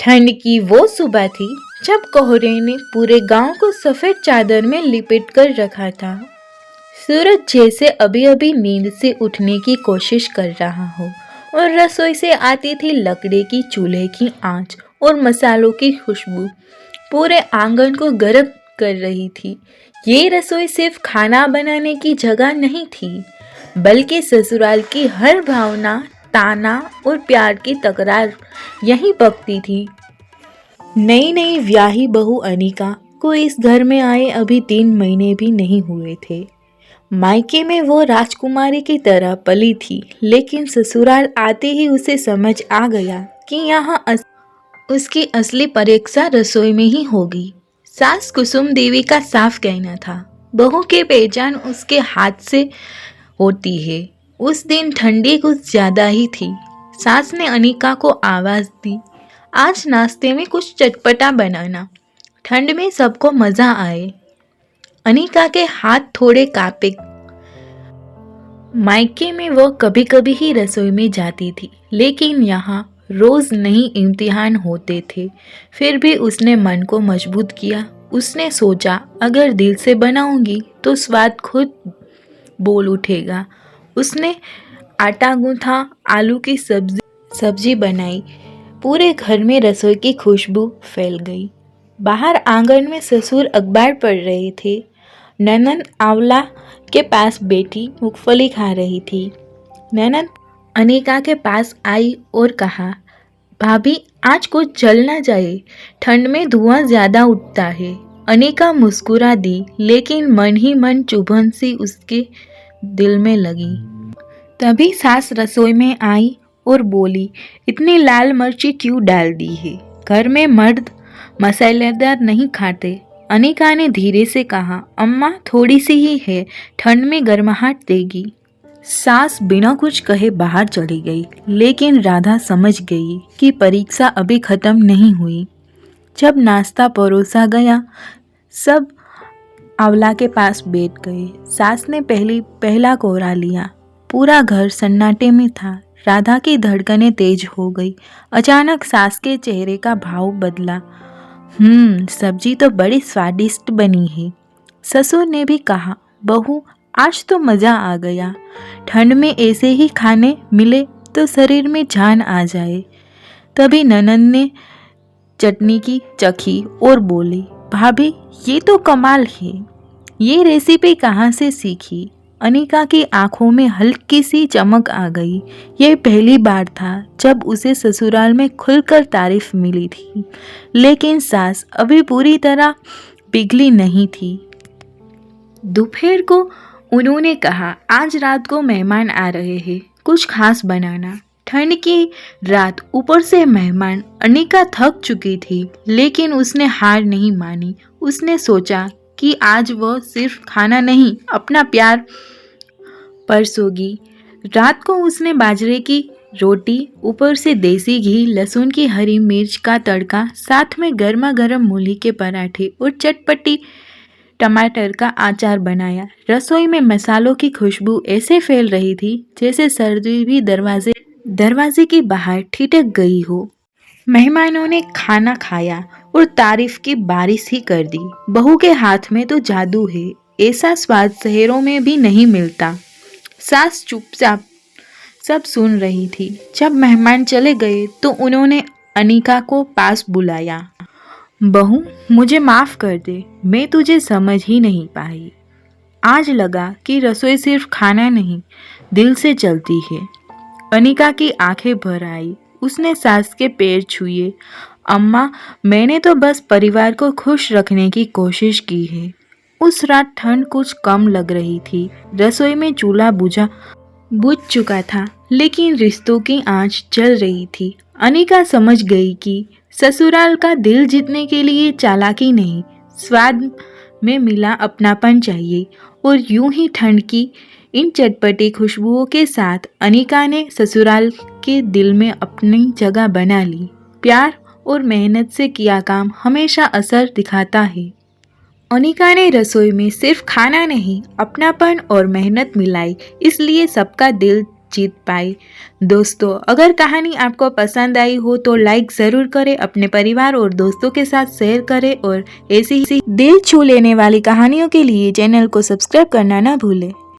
ठंड की वो सुबह थी जब कोहरे ने पूरे गांव को सफेद चादर में लिपेट कर रखा था। सूरज जैसे अभी अभी नींद से उठने की कोशिश कर रहा हो और रसोई से आती थी लकड़ी की चूल्हे की आंच और मसालों की खुशबू पूरे आंगन को गर्म कर रही थी। ये रसोई सिर्फ खाना बनाने की जगह नहीं थी, बल्कि ससुराल की हर भावना, ताना और प्यार की तकरार यहीं पकती थी। नई नई ब्याही बहू अनिका को इस घर में आए अभी 3 महीने भी नहीं हुए थे। मायके में वो राजकुमारी की तरह पली थी, लेकिन ससुराल आते ही उसे समझ आ गया कि यहाँ उसकी असली परीक्षा रसोई में ही होगी। सास कुसुम देवी का साफ कहना था, बहू की पहचान उसके हाथ से होती है। उस दिन ठंडी कुछ ज्यादा ही थी। सास ने अनिका को आवाज दी, आज नाश्ते में कुछ चटपटा बनाना, ठंड में सबको मजा आए। अनिका के हाथ थोड़े कांपे। मायके में वो कभी कभी ही रसोई में जाती थी, लेकिन यहाँ रोज नई इम्तिहान होते थे। फिर भी उसने मन को मजबूत किया। उसने सोचा, अगर दिल से बनाऊंगी तो स्वाद खुद बोल उठेगा। उसने आटा गूंथा, आलू की सब्जी बनाई। पूरे घर में रसोई की खुशबू फैल गई। बाहर आंगन में ससुर अखबार पढ़ रहे थे। ननद आंवला के पास बैठी मूंगफली खा रही थी। ननद अनिका के पास आई और कहा, भाभी आज कुछ जल ना जाए, ठंड में धुआं ज्यादा उठता है। अनिका मुस्कुरा दी, लेकिन मन ही मन चुभन सी उसके दिल में लगी। तभी सास रसोई में आई और बोली, इतनी लाल मिर्ची क्यों डाल दी है? घर में मर्द मसालेदार नहीं खाते। अनिका ने धीरे से कहा, अम्मा थोड़ी सी ही है, ठंड में गर्माहट देगी। सास बिना कुछ कहे बाहर चली गई, लेकिन राधा समझ गई कि परीक्षा अभी खत्म नहीं हुई। जब नाश्ता परोसा गया, सब आंवला के पास बैठ गए। सास ने पहला कोहरा लिया। पूरा घर सन्नाटे में था। राधा की धड़कनें तेज हो गई। अचानक सास के चेहरे का भाव बदला। सब्जी तो बड़ी स्वादिष्ट बनी है। ससुर ने भी कहा, बहू आज तो मजा आ गया। ठंड में ऐसे ही खाने मिले तो शरीर में जान आ जाए। तभी ननद ने चटनी की चखी और बोली, भाभी ये तो कमाल है, ये रेसिपी कहाँ से सीखी? अनिका की आंखों में हल्की सी चमक आ गई। यह पहली बार था जब उसे ससुराल में खुलकर तारीफ मिली थी, लेकिन सास अभी पूरी तरह पिघली नहीं थी। दोपहर को उन्होंने कहा, आज रात को मेहमान आ रहे हैं, कुछ खास बनाना। ठंड की रात, ऊपर से मेहमान। अनिका थक चुकी थी, लेकिन उसने हार नहीं मानी। उसने सोचा कि आज वह सिर्फ खाना नहीं, अपना प्यार परसोगी। रात को उसने बाजरे की रोटी, ऊपर से देसी घी, लहसुन की हरी मिर्च का तड़का, साथ में गर्मा गर्म मूली के पराठे और चटपटी टमाटर का अचार बनाया। रसोई में मसालों की खुशबू ऐसे फैल रही थी जैसे सर्दी भी दरवाजे की बाहर ठिठक गई हो। मेहमानों ने खाना खाया और तारीफ की बारिश ही कर दी। बहू के हाथ में तो जादू है, ऐसा स्वाद शहरों में भी नहीं मिलता। सास चुपचाप सब सुन रही थी। जब मेहमान चले गए तो उन्होंने अनिका को पास बुलाया। बहू मुझे माफ कर दे, मैं तुझे समझ ही नहीं पाई। आज लगा कि रसोई सिर्फ खाना नहीं, दिल से चलती है। अनिका की आंखें भर आई। उसने सास के पैर छुए। अम्मा मैंने तो बस परिवार को खुश रखने की कोशिश की है। उस रात ठंड कुछ कम लग रही थी। रसोई में चूल्हा बुझ चुका था, लेकिन रिश्तों की आंच जल रही थी। अनिका समझ गई कि ससुराल का दिल जीतने के लिए चालाकी नहीं, स्वाद में मिला अपनापन चाहिए। और यूं ही ठंड की इन चटपटी खुशबुओं के साथ अनिका ने ससुराल के दिल में अपनी जगह बना ली। प्यार और मेहनत से किया काम हमेशा असर दिखाता है। अनिका ने रसोई में सिर्फ खाना नहीं, अपनापन और मेहनत मिलाई, इसलिए सबका दिल जीत पाई। दोस्तों, अगर कहानी आपको पसंद आई हो तो लाइक ज़रूर करें, अपने परिवार और दोस्तों के साथ शेयर करें और ऐसी ही दिल छू लेने वाली कहानियों के लिए चैनल को सब्सक्राइब करना ना भूलें।